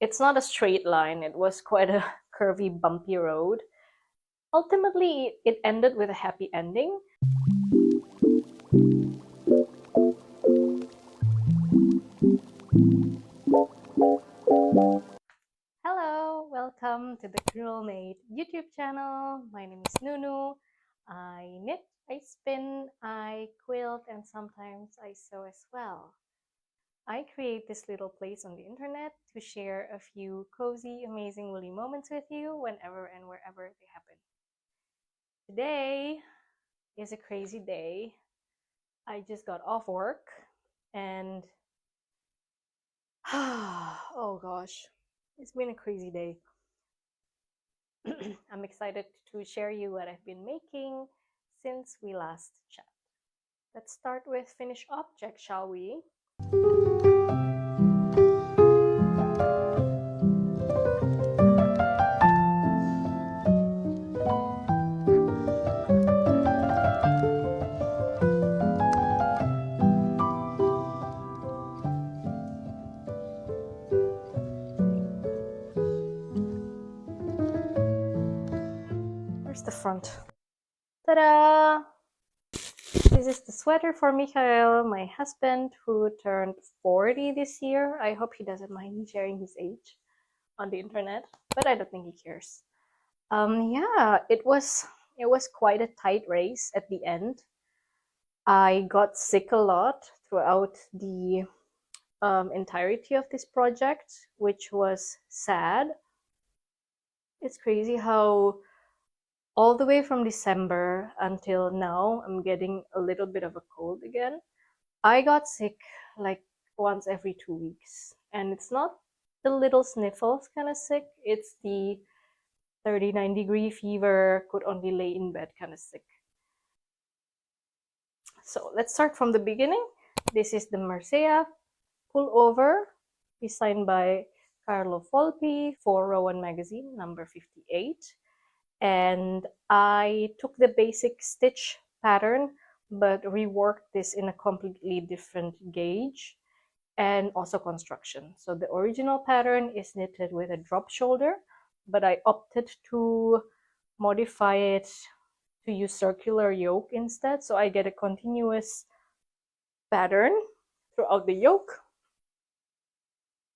It's not a straight line. It was quite a curvy, bumpy road. Ultimately, it ended with a happy ending. Hello, welcome to the Knurlmade YouTube channel. My name is Nunu. I knit, I spin, I quilt, and sometimes I sew as well. I create this little place on the internet to share a few cozy, amazing woolly moments with you whenever and wherever they happen. Today is a crazy day. I just got off work and oh gosh, it's been a crazy day. I'm excited to share you what I've been making since we last chat. Let's start with finished object, shall we? Where's the front? Ta-da! This is the sweater for Michael, my husband, who turned 40 this year. I hope he doesn't mind me sharing his age on the internet, but I don't think he cares. Yeah, it was quite a tight race at the end. I got sick a lot throughout the entirety of this project, which was sad. It's crazy how all the way from December until now, I'm getting a little bit of a cold again. I got sick like once every 2 weeks, and it's not the little sniffles kind of sick, it's the 39-degree fever, could only lay in bed kind of sick. So let's start from the beginning. This is the Mersea pullover, designed by Carlo Volpi for Rowan Magazine, number 58. And I took the basic stitch pattern, but reworked this in a completely different gauge and also construction. So the original pattern is knitted with a drop shoulder, but I opted to modify it to use circular yoke instead, so I get a continuous pattern throughout the yoke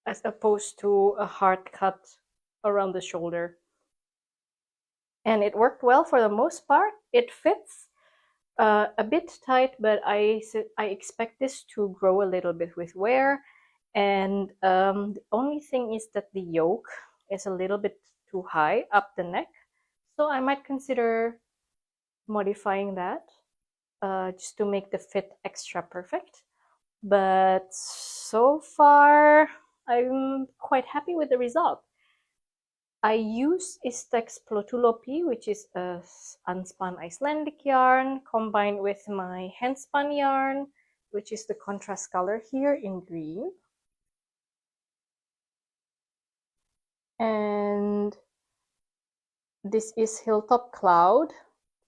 as opposed to a hard cut around the shoulder. And it worked well for the most part. It fits a bit tight, but I expect this to grow a little bit with wear. And the only thing is that the yoke is a little bit too high up the neck, so I might consider modifying that just to make the fit extra perfect. But so far, I'm quite happy with the result. I use Istex Plotulopi, which is a unspun Icelandic yarn, combined with my handspun yarn, which is the contrast color here in green. And this is Hilltop Cloud,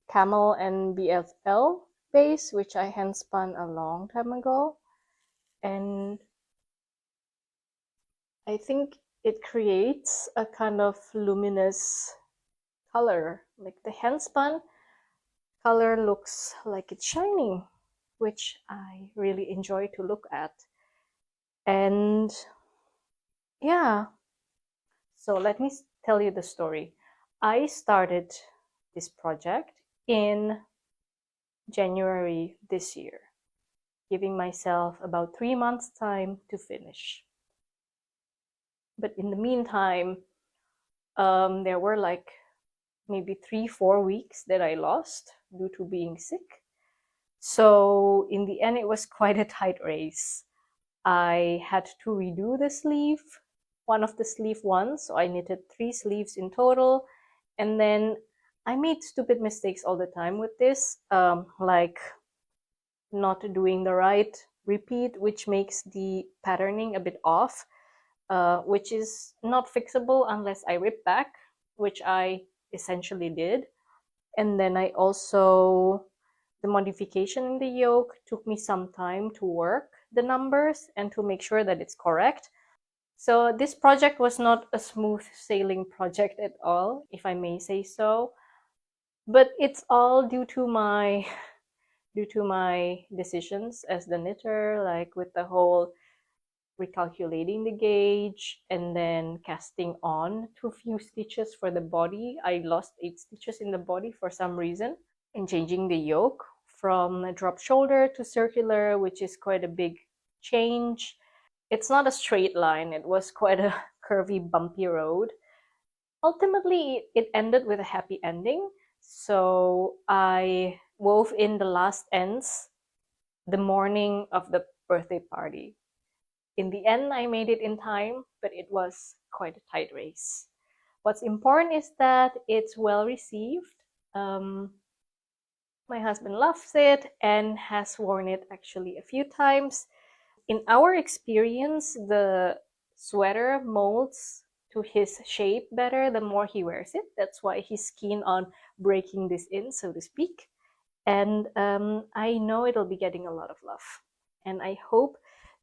Camel and BFL base, which I handspun a long time ago. And I think it creates a kind of luminous color. Like the handspun color looks like it's shining, which I really enjoy to look at. And yeah, so let me tell you the story. I started this project in January this year, giving myself about 3 months time to finish. But in the meantime, there were like maybe 3-4 weeks that I lost due to being sick. So in the end, it was quite a tight race. I had to redo the sleeve, one of the sleeve ones, so I knitted 3 sleeves in total. And then I made stupid mistakes all the time with this, like not doing the right repeat, which makes the patterning a bit off, which is not fixable unless I rip back, which I essentially did. And then I also, the modification in the yoke took me some time to work the numbers and to make sure that it's correct. So this project was not a smooth sailing project at all, if I may say so. But it's all due to my decisions as the knitter, like with the whole recalculating the gauge and then casting on too few stitches for the body. I lost 8 stitches in the body for some reason, and changing the yoke from a drop shoulder to circular, which is quite a big change. It's not a straight line, it was quite a curvy, bumpy road. Ultimately, it ended with a happy ending. So I wove in the last ends the morning of the birthday party. In the end, I made it in time, but it was quite a tight race. What's important is that it's well received. My husband loves it and has worn it actually a few times. In our experience, the sweater molds to his shape better the more he wears it. That's why he's keen on breaking this in, so to speak. And I know it'll be getting a lot of love. And I hope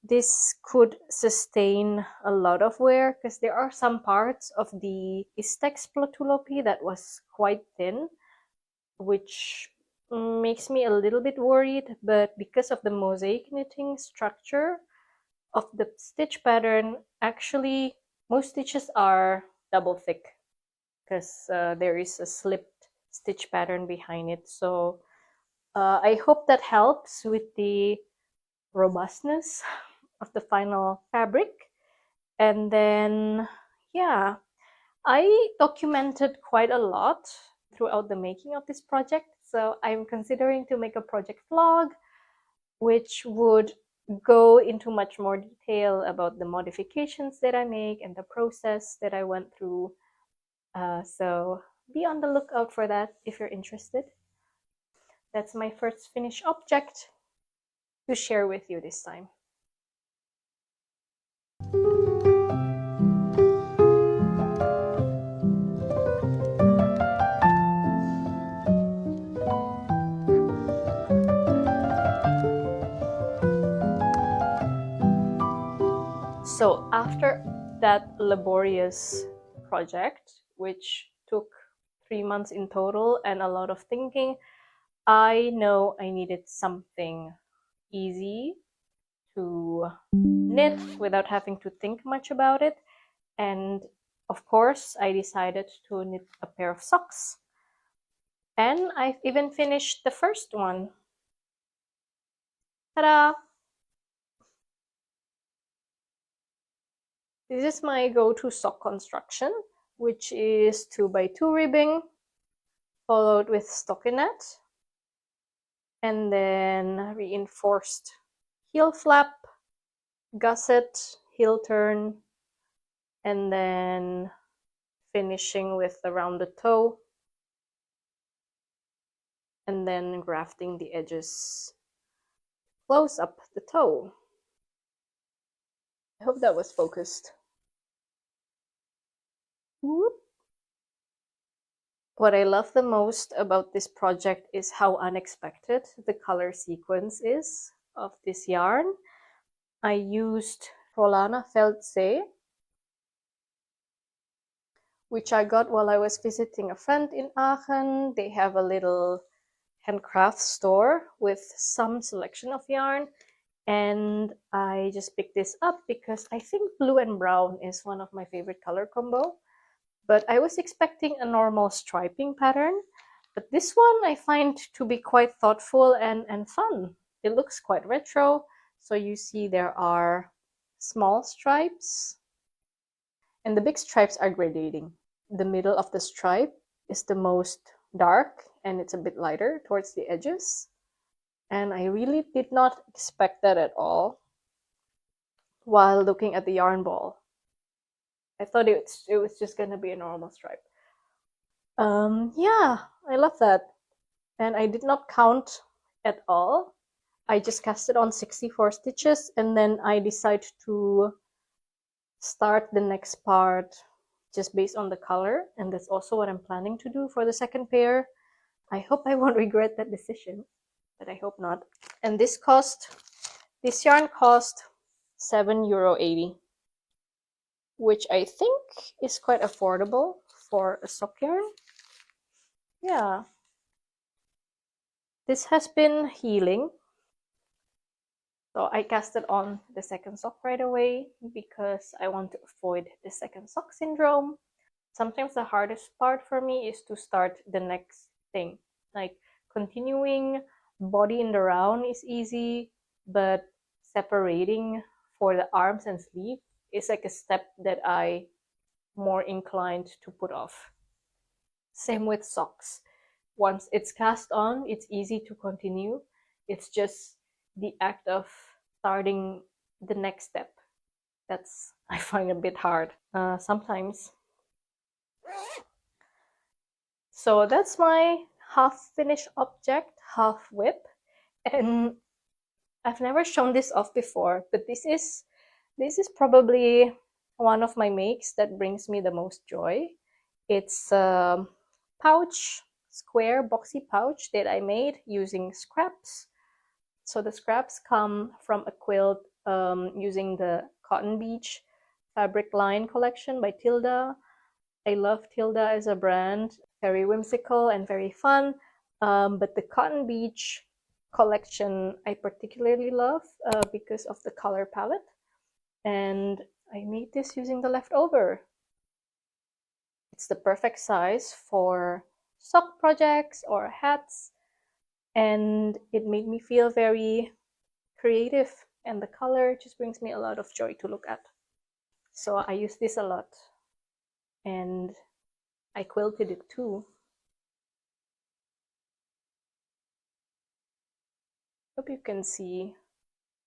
this could sustain a lot of wear, because there are some parts of the Istex Platulopi that was quite thin, which makes me a little bit worried. But because of the mosaic knitting structure of the stitch pattern, actually most stitches are double thick, because there is a slipped stitch pattern behind it. So I hope that helps with the robustness of the final fabric. And then, yeah, I documented quite a lot throughout the making of this project. So I'm considering to make a project vlog, which would go into much more detail about the modifications that I make and the process that I went through. So be on the lookout for that if you're interested. That's my first finished object to share with you this time. So after that laborious project, which took 3 months in total and a lot of thinking, I know I needed something easy to knit without having to think much about it. And of course, I decided to knit a pair of socks. And I've even finished the first one. Ta-da! This is my go-to sock construction, which is 2x2 ribbing, followed with stockinette, and then reinforced heel flap, gusset, heel turn, and then finishing with the rounded toe, and then grafting the edges close up the toe. I hope that was focused. Whoop. What I love the most about this project is how unexpected the color sequence is of this yarn. I used Rolana Feldsee, which I got while I was visiting a friend in Aachen. They have a little handcraft store with some selection of yarn, and I just picked this up because I think blue and brown is one of my favorite color combo. But I was expecting a normal striping pattern, but this one I find to be quite thoughtful and fun. It looks quite retro, so you see there are small stripes, and the big stripes are gradating. The middle of the stripe is the most dark, and it's a bit lighter towards the edges. And I really did not expect that at all while looking at the yarn ball. I thought it was just gonna be a normal stripe. Yeah, I love that. And I did not count at all. I just casted on 64 stitches, and then I decided to start the next part just based on the color, and that's also what I'm planning to do for the second pair. I hope I won't regret that decision, but I hope not. And this yarn cost €7.80. which I think is quite affordable for a sock yarn. Yeah. This has been healing. So I cast it on the second sock right away because I want to avoid the second sock syndrome. Sometimes the hardest part for me is to start the next thing. Like continuing body in the round is easy, but separating for the arms and sleeve is like a step that I more inclined to put off. Same with socks. Once it's cast on, it's easy to continue. It's just the act of starting the next step that's I find a bit hard sometimes. So that's my half finished object, half whip, and I've never shown this off before, but this is probably one of my makes that brings me the most joy. It's a pouch, square boxy pouch that I made using scraps. So the scraps come from a quilt using the Cotton Beach fabric line collection by Tilda. I love Tilda as a brand, very whimsical and very fun. But the Cotton Beach collection I particularly love because of the color palette. And I made this using the leftover. It's the perfect size for sock projects or hats, and it made me feel very creative, and the color just brings me a lot of joy to look at. So I use this a lot, and I quilted it too. Hope you can see,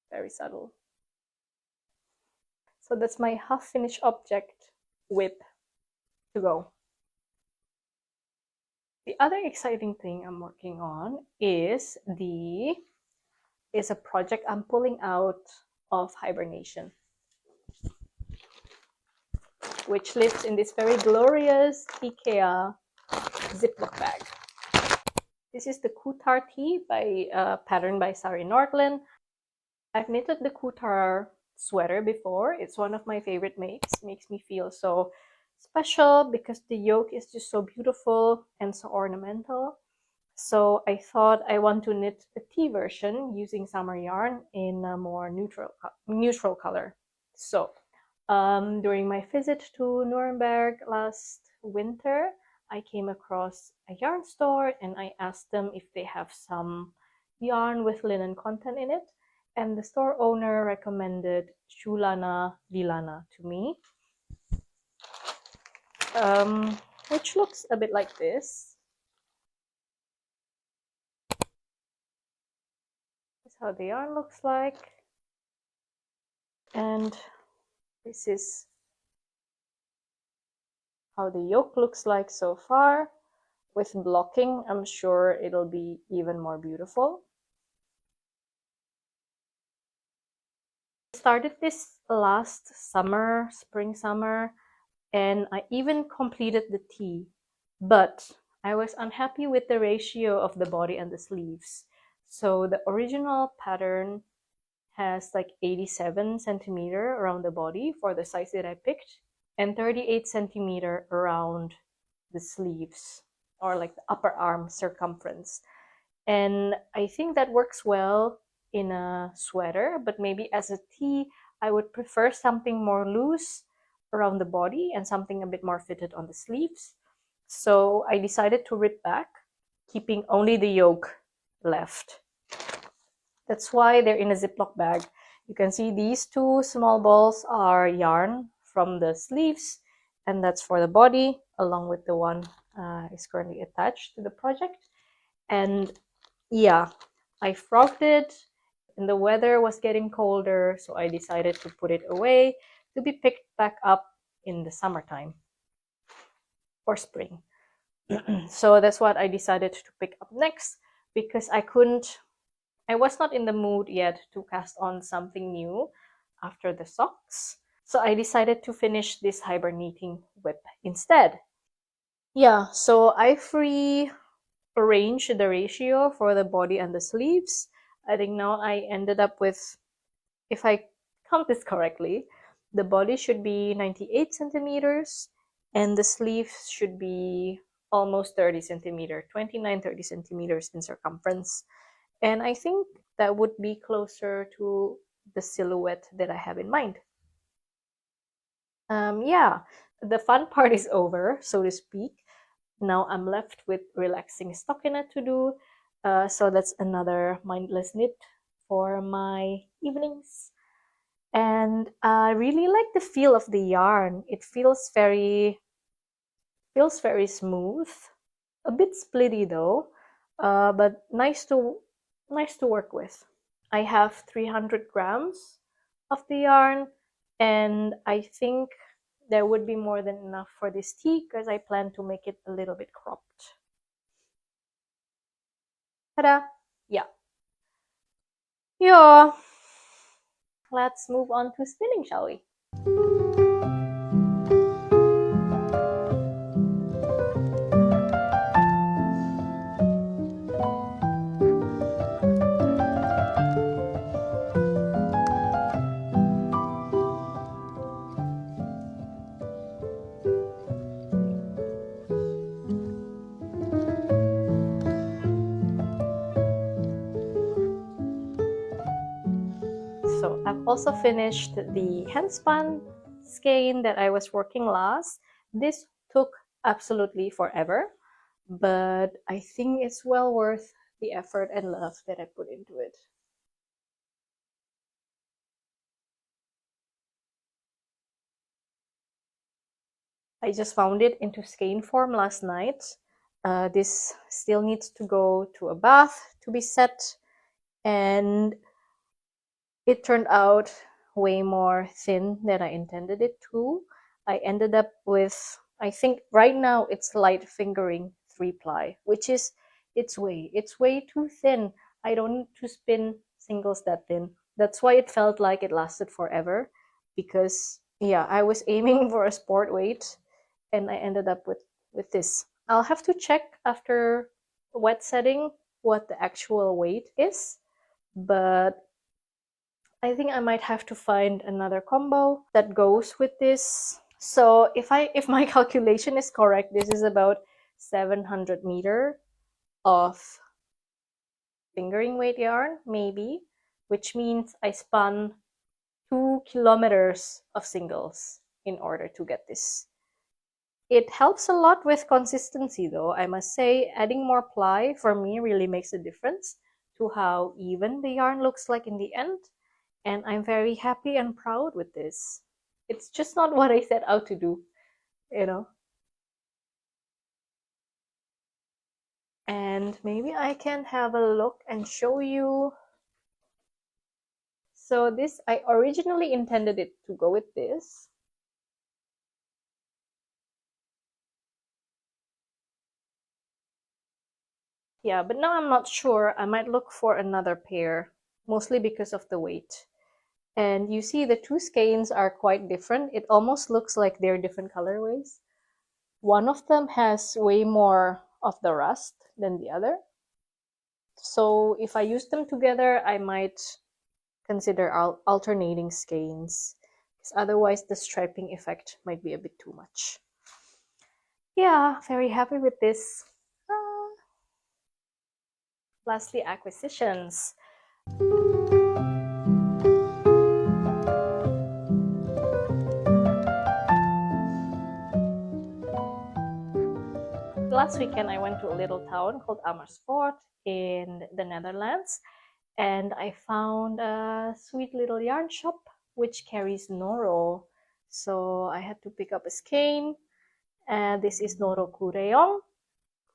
very subtle. So that's my half finished object whip to go. The other exciting thing I'm working on is a project I'm pulling out of hibernation, which lives in this very glorious IKEA Ziploc bag. This is the Kuutar Tee by pattern by Sari Nordlund. I've knitted the Kuutar sweater before. It's one of my favorite makes. It makes me feel so special because the yoke is just so beautiful and so ornamental. So I thought I want to knit a tee version using summer yarn in a more neutral color. So during my visit to Nuremberg last winter, I came across a yarn store and I asked them if they have some yarn with linen content in it. And the store owner recommended Shulana Lilana to me, which looks a bit like this. This is how the yarn looks like. And this is how the yoke looks like so far. With blocking, I'm sure it'll be even more beautiful. I started this last summer, spring, summer, and I even completed the tee, but I was unhappy with the ratio of the body and the sleeves. So the original pattern has like 87 centimeter around the body for the size that I picked, and 38 centimeter around the sleeves, or like the upper arm circumference. And I think that works well in a sweater, but maybe as a tee, I would prefer something more loose around the body and something a bit more fitted on the sleeves. So I decided to rip back, keeping only the yoke left. That's why they're in a Ziploc bag. You can see these two small balls are yarn from the sleeves, and that's for the body, along with the one is currently attached to the project. And yeah, I frogged it, and the weather was getting colder, so I decided to put it away to be picked back up in the summertime or spring. So that's what I decided to pick up next, because I was not in the mood yet to cast on something new after the socks. So I decided to finish this hibernating whip instead. Yeah, so I rearranged the ratio for the body and the sleeves. I think now I ended up with, if I count this correctly, The body should be 98 centimeters and the sleeves should be almost 30 centimeters, 29, 30 centimeters in circumference. And I think that would be closer to the silhouette that I have in mind. Yeah, the fun part is over, so to speak. Now I'm left with relaxing stockinette to do. So that's another mindless knit for my evenings. And I really like the feel of the yarn. It feels very smooth, a bit splitty though, but nice to work with. I have 300 grams of the yarn, and I think there would be more than enough for this tee because I plan to make it a little bit cropped. Ta-da! Yeah. Yeah. Let's move on to spinning, shall we? So I've also finished the handspun skein that I was working last. This took absolutely forever, but I think it's well worth the effort and love that I put into it. I just found it into skein form last night. This still needs to go to a bath to be set, and it turned out way more thin than I intended it to. I ended up with, I think right now it's light fingering 3-ply, which is it's way too thin. I don't need to spin singles that thin. That's why it felt like it lasted forever, because yeah, I was aiming for a sport weight and I ended up with this. I'll have to check after wet setting what the actual weight is, but I think I might have to find another combo that goes with this. So if my calculation is correct, this is about 700 meter of fingering weight yarn, maybe, which means I spun 2 kilometers of singles in order to get this. It helps a lot with consistency though, I must say. Adding more ply for me really makes a difference to how even the yarn looks like in the end. And I'm very happy and proud with this. It's just not what I set out to do, you know. And maybe I can have a look and show you. So this, I originally intended it to go with this. Yeah, but now I'm not sure. I might look for another pair, mostly because of the weight. And you see the two skeins are quite different. It almost looks like they're different colorways. One of them has way more of the rust than the other. So if I use them together, I might consider alternating skeins, because otherwise the striping effect might be a bit too much. Yeah, very happy with this. Lastly, acquisitions. Last weekend I went to a little town called Amersfoort in the Netherlands, and I found a sweet little yarn shop which carries Noro. So I had to pick up a skein, and this is Noro Kureyon.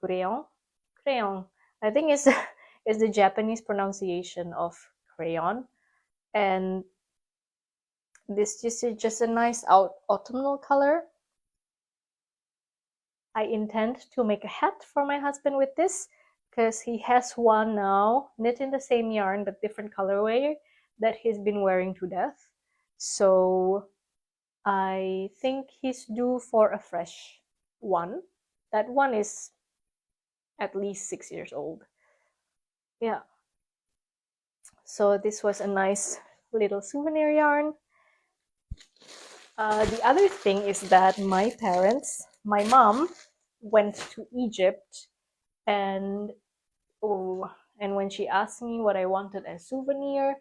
Kureyon. I think it's is the Japanese pronunciation of crayon, and this is just a nice autumnal color. I intend to make a hat for my husband with this, because he has one now, knit in the same yarn but different colorway, that he's been wearing to death. So I think he's due for a fresh one. That one is at least 6 years old. Yeah. So this was a nice little souvenir yarn. The other thing is that my mom went to Egypt, and oh, and when she asked me what I wanted as souvenir,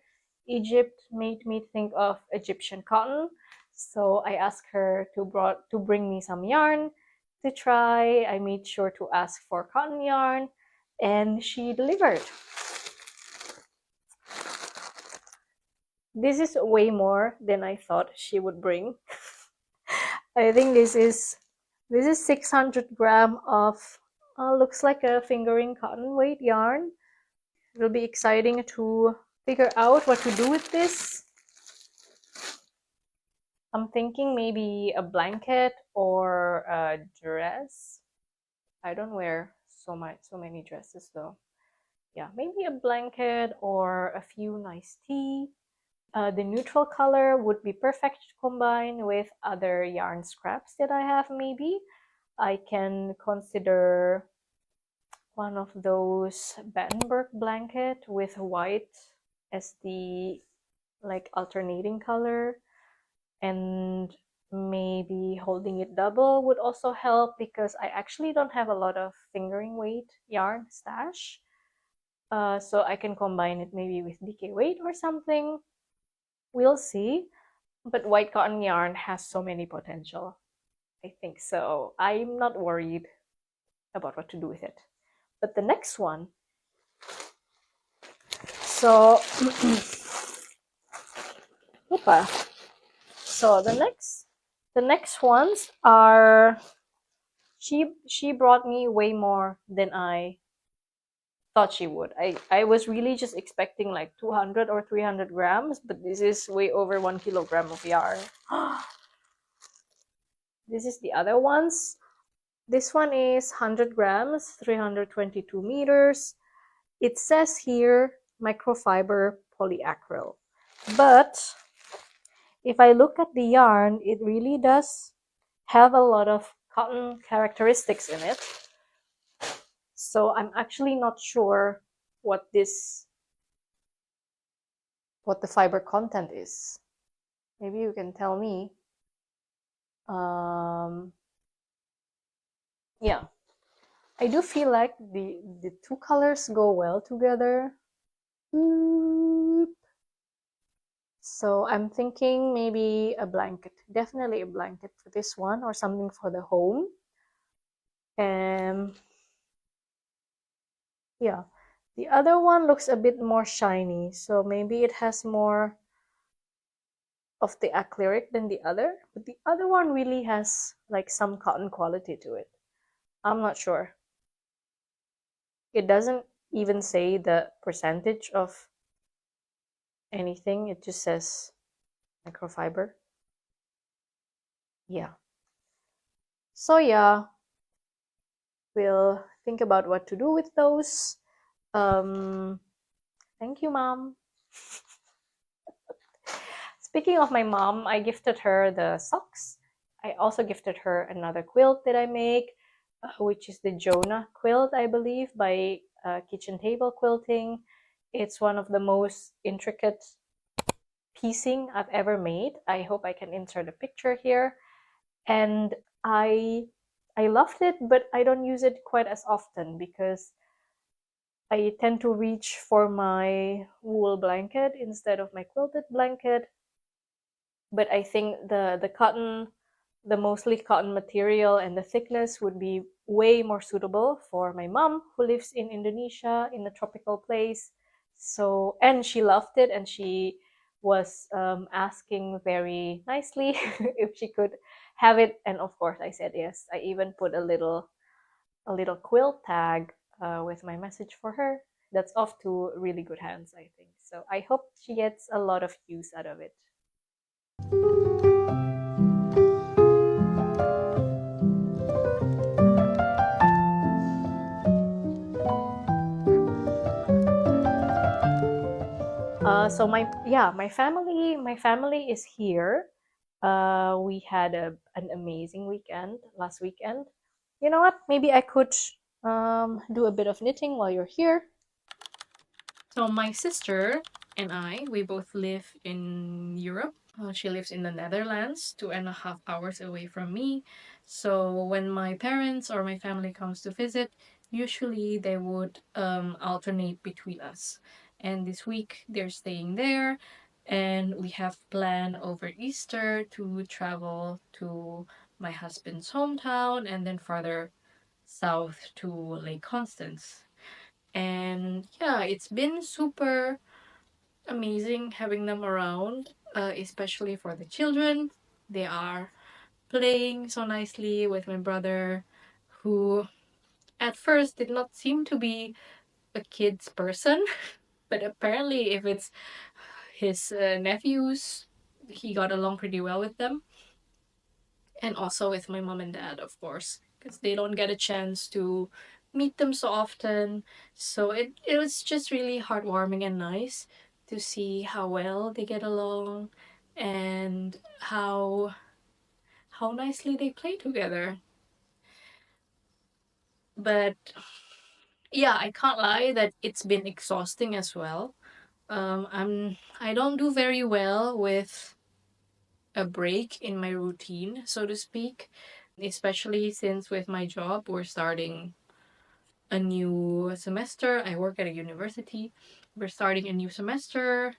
Egypt made me think of Egyptian cotton. So I asked her to bring me some yarn to try. I made sure to ask for cotton yarn, and she delivered. This is way more than I thought she would bring. I think this is 600 grams of looks like a fingering cotton weight yarn. It'll be exciting to figure out what to do with this. I'm thinking maybe a blanket or a dress. I don't wear so many dresses though. Yeah, maybe a blanket or a few nice tea. The neutral color would be perfect to combine with other yarn scraps that I have. Maybe I can consider one of those Battenberg blanket with white as the like alternating color, and maybe holding it double would also help because I actually don't have a lot of fingering weight yarn stash. So I can combine it maybe with DK weight or something. We'll see. But white cotton yarn has so many potential. I think so. I'm not worried about what to do with it. But the next one, so Opa. So the next ones are she brought me way more than I thought she would. I was really just expecting like 200 or 300 grams, but this is way over 1 kilogram of yarn. This is the other ones. This one is 100 grams, 322 meters. It says here microfiber polyacryl, but if I look at the yarn, it really does have a lot of cotton characteristics in it. So I'm actually not sure what the fiber content is. Maybe you can tell me. Yeah, I do feel like the two colors go well together. So I'm thinking maybe a blanket, definitely a blanket for this one, or something for the home. Yeah, the other one looks a bit more shiny, so maybe it has more of the acrylic than the other, but the other one really has like some cotton quality to it. I'm not sure. It doesn't even say the percentage of anything, it just says microfiber. Yeah. So yeah, we'll think about what to do with those. Thank you, Mom. Speaking of my mom, I gifted her the socks. I also gifted her another quilt that I make, which is the Jonah quilt, I believe, by Kitchen Table Quilting. It's one of the most intricate piecing I've ever made. I hope I can insert a picture here. And I loved it, but I don't use it quite as often because I tend to reach for my wool blanket instead of my quilted blanket. But I think the cotton, the mostly cotton material and the thickness would be way more suitable for my mom who lives in Indonesia in a tropical place. So, and she loved it, and she was asking very nicely if she could have it, and of course I said yes. I even put a little quilt tag with my message for her. That's off to really good hands, I think. So I hope she gets a lot of use out of it. So my family is here. We had an amazing weekend last weekend. You know what? Maybe I could do a bit of knitting while you're here. So my sister and I, we both live in Europe. She lives in the Netherlands, 2.5 hours away from me. So when my parents or my family comes to visit, usually they would alternate between us. And this week they're staying there, and we have planned over Easter to travel to my husband's hometown and then further south to Lake Constance. And yeah, it's been super amazing having them around, especially for the children. They are playing so nicely with my brother, who at first did not seem to be a kid's person, but apparently, if it's his nephews, he got along pretty well with them. And also with my mom and dad, of course, because they don't get a chance to meet them so often. So it was just really heartwarming and nice to see how well they get along and how nicely they play together. But yeah, I can't lie that it's been exhausting as well. I don't do very well with a break in my routine, so to speak, especially since with my job we're starting a new semester. I work at a university. We're starting a new semester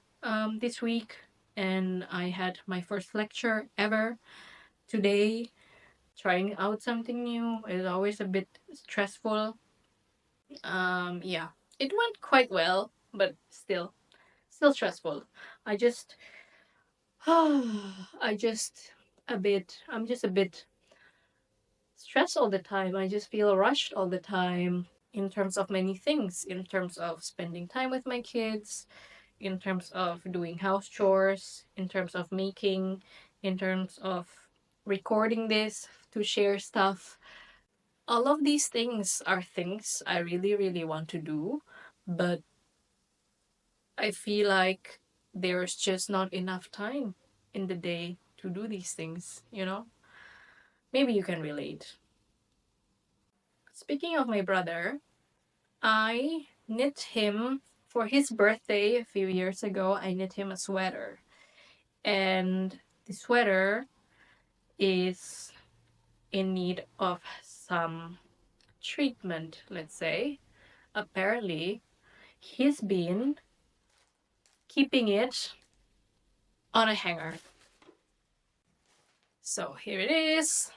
this week, and I had my first lecture ever today. Trying out something new is always a bit stressful. Yeah, it went quite well, but still stressful. I just, I just I'm just a bit stressed all the time. I just feel rushed all the time in terms of many things, in terms of spending time with my kids, in terms of doing house chores, in terms of making, in terms of recording this to share stuff. All of these things are things I really, really want to do, but I feel like there's just not enough time in the day to do these things, you know? Maybe you can relate. Speaking of my brother, I knit him for his birthday a few years ago. I knit him a sweater. And the sweater is in need of some treatment, let's say. Apparently, he's been keeping it on a hanger. So here it is.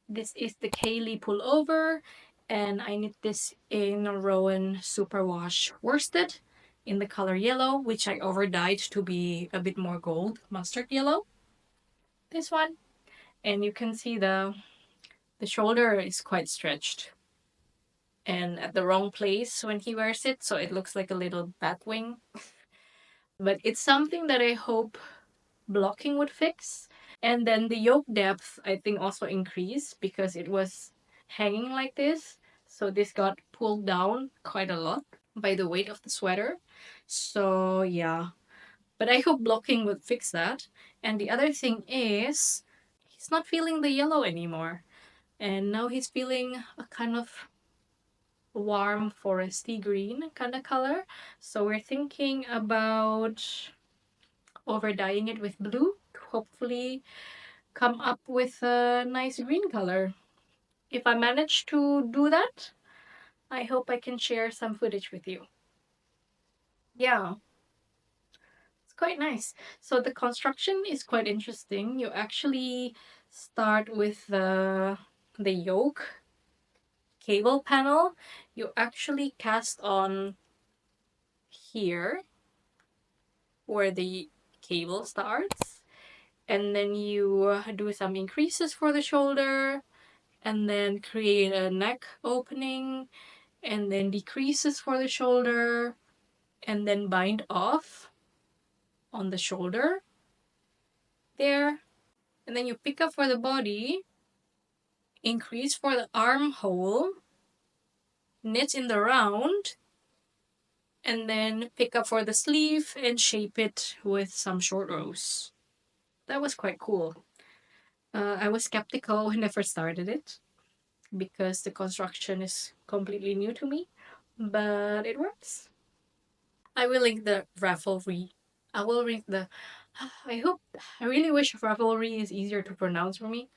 This is the Cayley Pullover, and I knit this in Rowan Superwash worsted in the color yellow, which I overdyed to be a bit more gold, mustard yellow. This one. And you can see the shoulder is quite stretched and at the wrong place when he wears it, so it looks like a little bat wing. But it's something that I hope blocking would fix. And then the yoke depth, I think, also increased because it was hanging like this. So this got pulled down quite a lot by the weight of the sweater. So yeah, but I hope blocking would fix that. And the other thing is, he's not feeling the yellow anymore. And now he's feeling a kind of warm foresty green kind of color. So we're thinking about overdyeing it with blue to hopefully come up with a nice green color. If I manage to do that, I hope I can share some footage with you. Yeah, it's quite nice. So the construction is quite interesting. You actually start with the yoke cable panel. You actually cast on here where the cable starts, and then you do some increases for the shoulder, and then create a neck opening, and then decreases for the shoulder, and then bind off on the shoulder there, and then you pick up for the body, increase for the armhole, knit in the round, and then pick up for the sleeve and shape it with some short rows. That was quite cool. I was skeptical when I first started it because the construction is completely new to me, but it works. I will link the raffle re. I will link the I really wish Ravelry is easier to pronounce for me.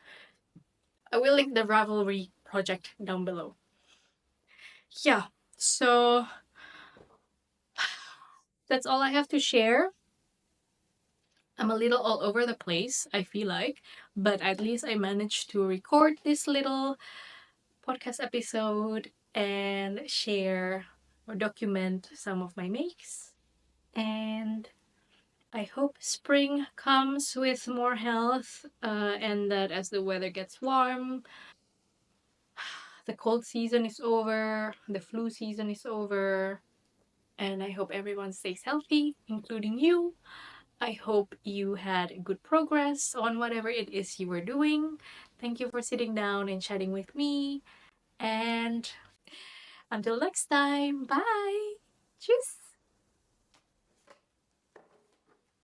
I will link the Ravelry project down below. Yeah, so that's all I have to share. I'm a little all over the place, I feel like, but at least I managed to record this little podcast episode and share or document some of my makes. And I hope spring comes with more health, and that as the weather gets warm, the cold season is over, the flu season is over, and I hope everyone stays healthy, including you. I hope you had good progress on whatever it is you were doing. Thank you for sitting down and chatting with me. And until next time, bye. Tschüss.